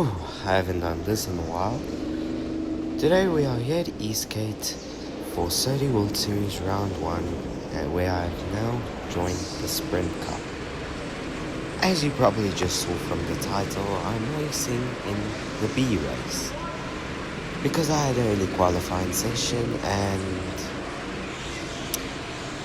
I haven't done this in a while. Today we are here at EastGate for 30 World Series Round 1, where I have now joined the Sprint Cup. As you probably just saw from the title, I'm racing in the B race. Because I had an early qualifying session and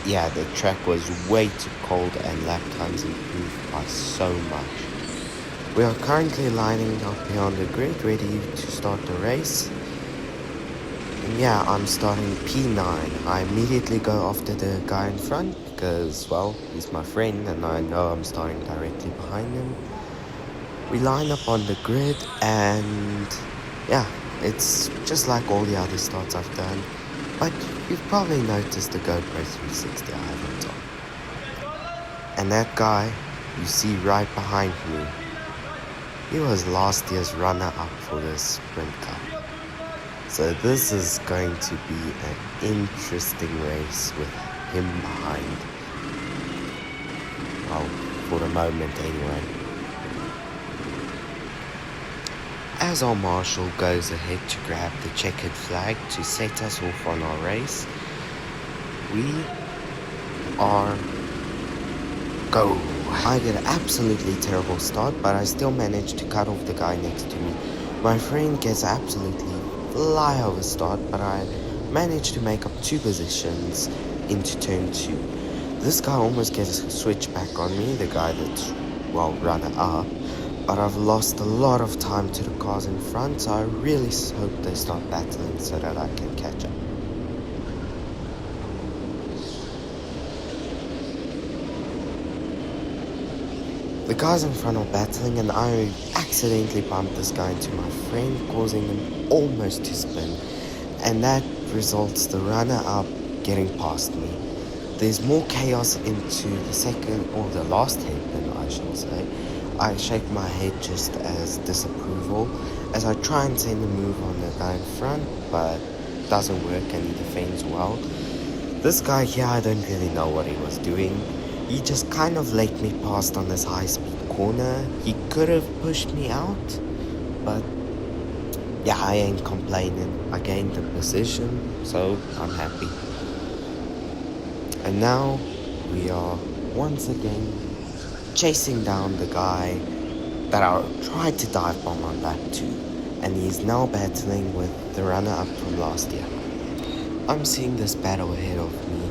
the track was way too cold and lap times improved by so much. We are currently lining up here on the grid, ready to start the race. And I'm starting P9. I immediately go after the guy in front because, he's my friend and I know I'm starting directly behind him. We line up on the grid and it's just like all the other starts I've done. But you've probably noticed the GoPro 360 I have on top. And that guy you see right behind me, he was last year's runner-up for the Sprint Cup. So this is going to be an interesting race with him behind. Well, for the moment anyway. As our marshal goes ahead to grab the checkered flag to set us off on our race, we are go. I get an absolutely terrible start, but I still manage to cut off the guy next to me. My friend gets absolutely flyover start, but I managed to make up 2 positions into turn 2. This guy almost gets a switchback on me, the guy that's, runner up, but I've lost a lot of time to the cars in front, so I really hope they start battling so that I can catch up. The guys in front are battling and I accidentally bumped this guy into my friend, causing him almost to spin, and that results the runner-up getting past me. There's more chaos into the second, or the last hairpin I should say. I shake my head just as disapproval as I try and send a move on the guy in front, but it doesn't work and he defends well. This guy here, I don't really know what he was doing. He just kind of let me past on this high-speed corner. He could have pushed me out, but I ain't complaining. I gained the position, so I'm happy. And now we are once again chasing down the guy that I tried to dive bomb on lap 2, and he's now battling with the runner-up from last year. I'm seeing this battle ahead of me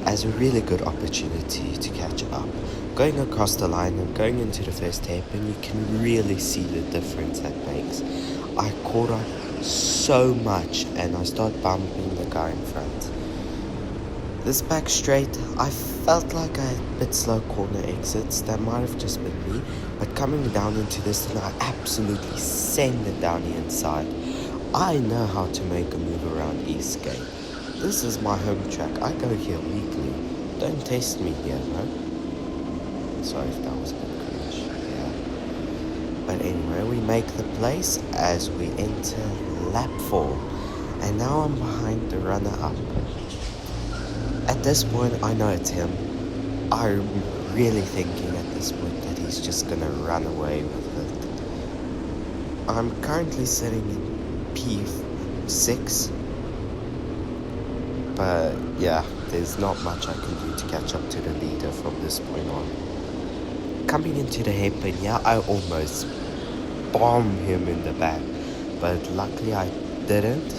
as a really good opportunity to catch up. Going across the line and going into the first hairpin, you can really see the difference that makes. I caught up so much and I start bumping the guy in front. This back straight, I felt like I had a bit slow corner exits. That might have just been me, but coming down into this and I absolutely send it down the inside. I know how to make a move around EastGate. This is my home track. I go here weekly. Don't test me here, no? Sorry if that was a bit cringe. But anyway, we make the place as we enter lap 4. And now I'm behind the runner-up. At this point, I know it's him. I'm really thinking at this point that he's just gonna run away with it. I'm currently sitting in P6. But there's not much I can do to catch up to the leader from this point on. Coming into the hairpin, I almost bombed him in the back, but luckily I didn't.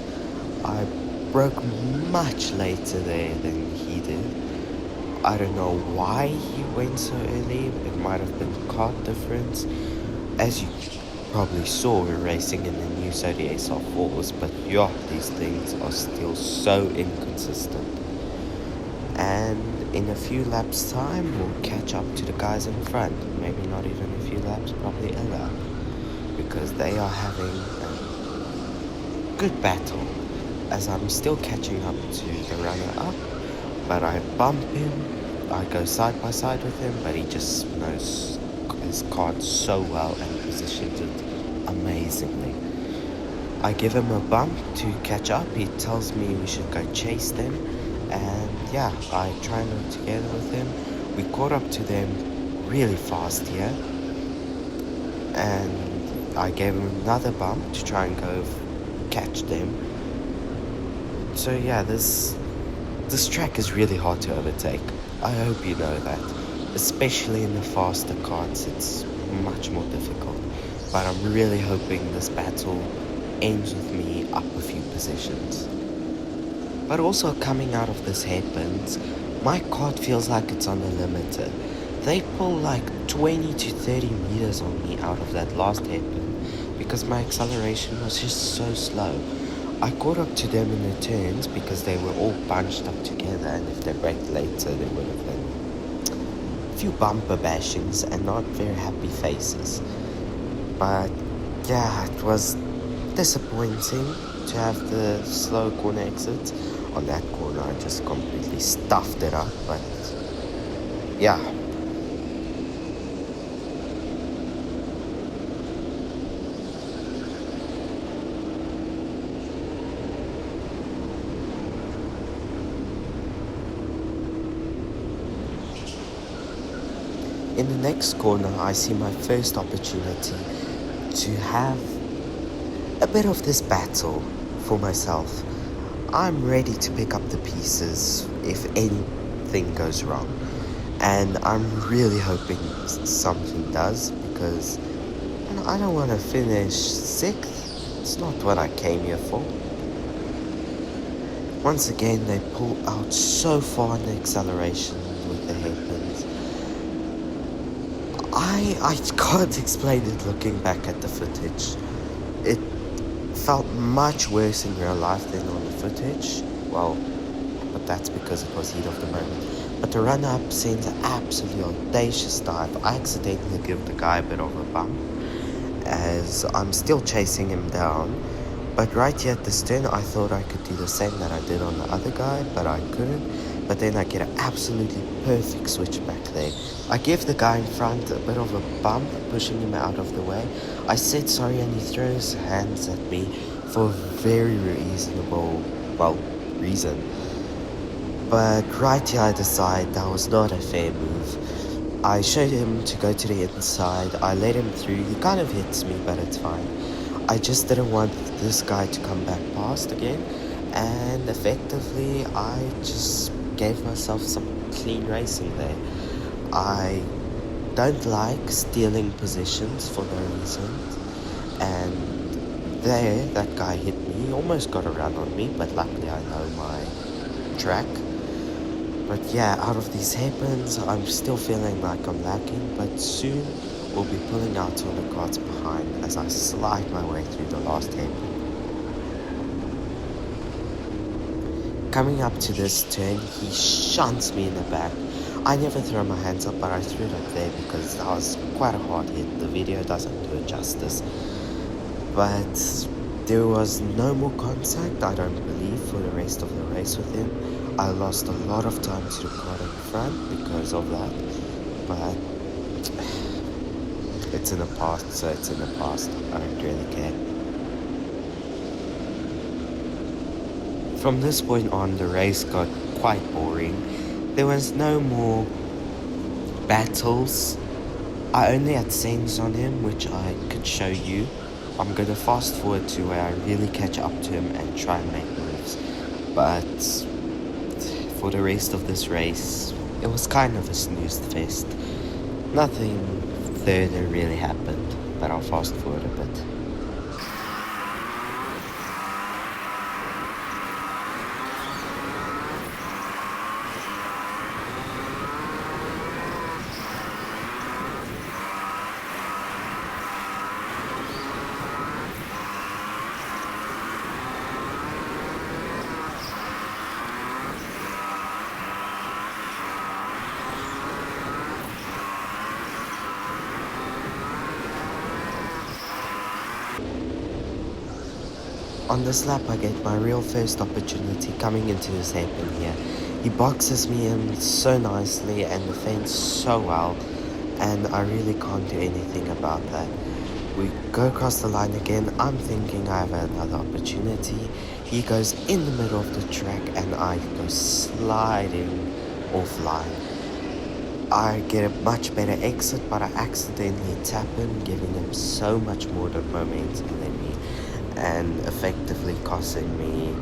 I broke much later there than he did. I don't know why he went so early. It might have been card difference. As you probably saw, we're racing in the new SWS R4s, but these things are still so inconsistent. And in a few laps time, we'll catch up to the guys in front. Maybe not even a few laps, probably a lap, because they are having a good battle, as I'm still catching up to the runner-up, but I bump him. I go side by side with him, but he just knows his card so well and positions it amazingly. I give him a bump to catch up. He tells me we should go chase them, and I try and work together with him. We caught up to them really fast here, and I gave him another bump to try and go catch them. So yeah, this track is really hard to overtake. I hope you know that. Especially in the faster carts, it's much more difficult. But I'm really hoping this battle ends with me up a few positions. But also coming out of this hairpins, my kart feels like it's on the limiter. They pull like 20 to 30 meters on me out of that last hairpin because my acceleration was just so slow. I caught up to them in the turns because they were all bunched up together, and if they braked later there would have been a few bumper bashings and not very happy faces. But yeah, it was disappointing to have the slow corner exits. On that corner I just completely stuffed it up, but yeah. In the next corner, I see my first opportunity to have a bit of this battle for myself. I'm ready to pick up the pieces if anything goes wrong. And I'm really hoping something does, because I don't want to finish 6th. It's not what I came here for. Once again, they pull out so far in the acceleration with the hairpins. I can't explain it looking back at the footage. It felt much worse in real life than on the footage. Well, but that's because it was heat of the moment. But the run-up sends an absolutely audacious dive. I accidentally give the guy a bit of a bump as I'm still chasing him down. But right here at this turn, I thought I could do the same that I did on the other guy, but I couldn't. But then I get an absolutely perfect switch back there. I give the guy in front a bit of a bump, pushing him out of the way. I said sorry and he throws hands at me for a very reasonable, reason. But right here I decide that was not a fair move. I showed him to go to the inside. I let him through. He kind of hits me, but it's fine. I just didn't want this guy to come back past again. And effectively, I just gave myself some clean racing there. I don't like stealing positions for no reason. And there, that guy hit me. He almost got a run on me, but luckily I know my track. But yeah, out of these hairpins, I'm still feeling like I'm lacking, but soon we'll be pulling out on the carts behind as I slide my way through the last hairpin. Coming up to this turn, he shunts me in the back. I never throw my hands up, but I threw it up there because that was quite a hard hit. The video doesn't do it justice. But there was no more contact, I don't believe, for the rest of the race with him. I lost a lot of time to the car in front because of that. But it's in the past, so it's in the past. I don't really care. From this point on, the race got quite boring. There was no more battles. I only had scenes on him, which I could show you. I'm going to fast forward to where I really catch up to him and try and make moves. But for the rest of this race, it was kind of a snooze fest. Nothing further really happened, but I'll fast forward a bit. On this lap, I get my real first opportunity coming into this hairpin here. He boxes me in so nicely and defends so well, and I really can't do anything about that. We go across the line again. I'm thinking I have another opportunity. He goes in the middle of the track and I go sliding offline. I get a much better exit, but I accidentally tap him, giving him so much more momentum than me, and effectively costing me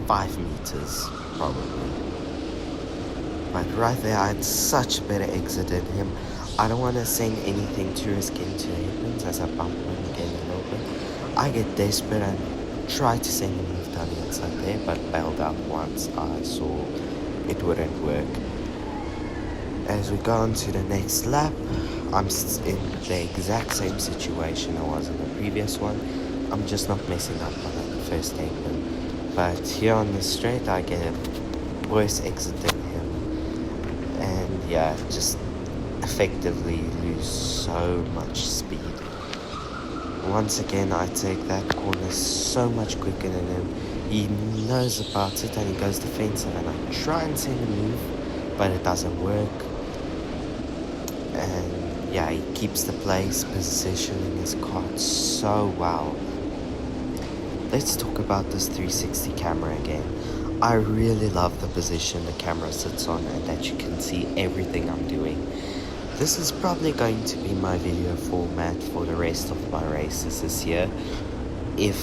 5 meters, probably. But right there, I had such a better exit than him. I don't want to send anything too risky into the happens as I bump him again a little bit. I get desperate and try to send a move down the inside there, but bailed out once I saw it wouldn't work. As we go on to the next lap, I'm in the exact same situation I was in the previous one. I'm just not messing up on the first hairpin. But here on the straight, I get a worse exit than him. And yeah, just effectively lose so much speed. Once again, I take that corner so much quicker than him. He knows about it and he goes defensive, and I try and send a move, but it doesn't work. And yeah, he keeps the place, positioning his cart so well. Let's talk about this 360 camera again. I really love the position the camera sits on and that you can see everything I'm doing. This is probably going to be my video format for the rest of my races this year, if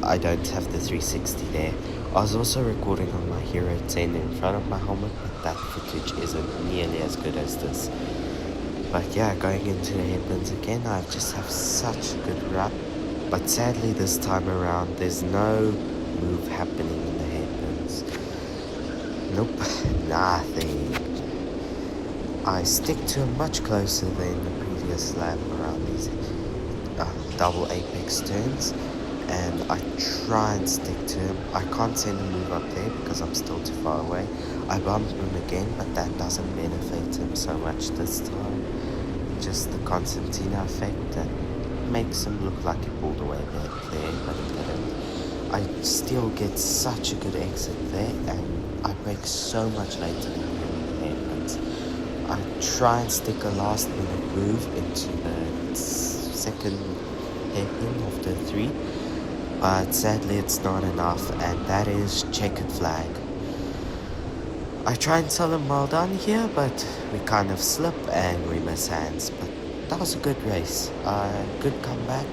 I don't have the 360 there. I was also recording on my Hero 10 in front of my helmet, but that footage isn't nearly as good as this. But yeah, going into the hairpins again, I just have such a good run. But sadly this time around, there's no move happening in the hairpins. Nope, nothing. I stick to him much closer than the previous lap around these double apex turns, and I try and stick to him. I can't send a move up there because I'm still too far away. I bump him again, but that doesn't benefit him so much this time. Just the Constantina effect that makes him look like he pulled away back there, but he didn't. I still get such a good exit there, and I break so much later than him in the hairpins. I try and stick a last minute move into the second hairpin of the 3, but sadly it's not enough, and that is checkered flag. I try and tell him well done here, but we kind of slip and we miss hands. But that was a good race. Good comeback.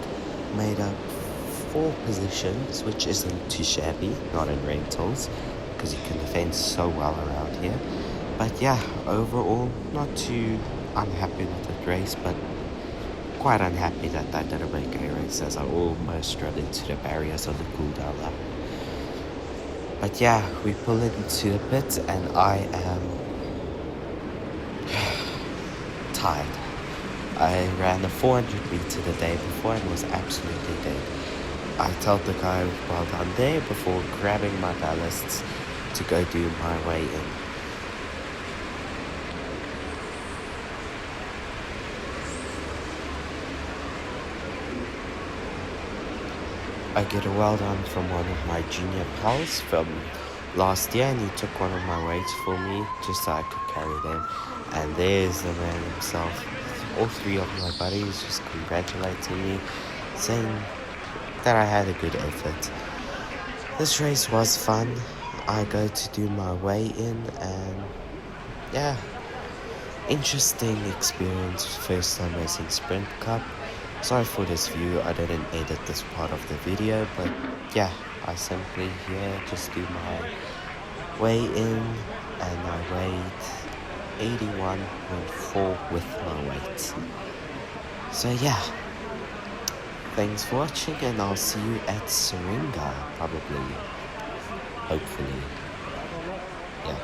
Made up 4 positions, which isn't too shabby, not in rentals, because you can defend so well around here. But yeah, overall, not too unhappy with the race, but quite unhappy that I didn't make a race, as I almost run into the barriers on the cooldown lap. But yeah, we pull into the pit and I am tired. I ran a 400 meter the day before and was absolutely dead. I told the guy well done there before grabbing my ballasts to go do my way in. I get a well done from one of my junior pals from last year, and he took one of my weights for me just so I could carry them. And there's the man himself. All 3 of my buddies just congratulating me, saying that I had a good effort. This race was fun. I go to do my weigh in, and yeah, interesting experience. First time racing Sprint Cup. Sorry for this view, I didn't edit this part of the video, but yeah, I simply here just do my weigh in, and I weighed 81.4 with my weight. So yeah, thanks for watching, and I'll see you at Syringa, probably, hopefully, yeah.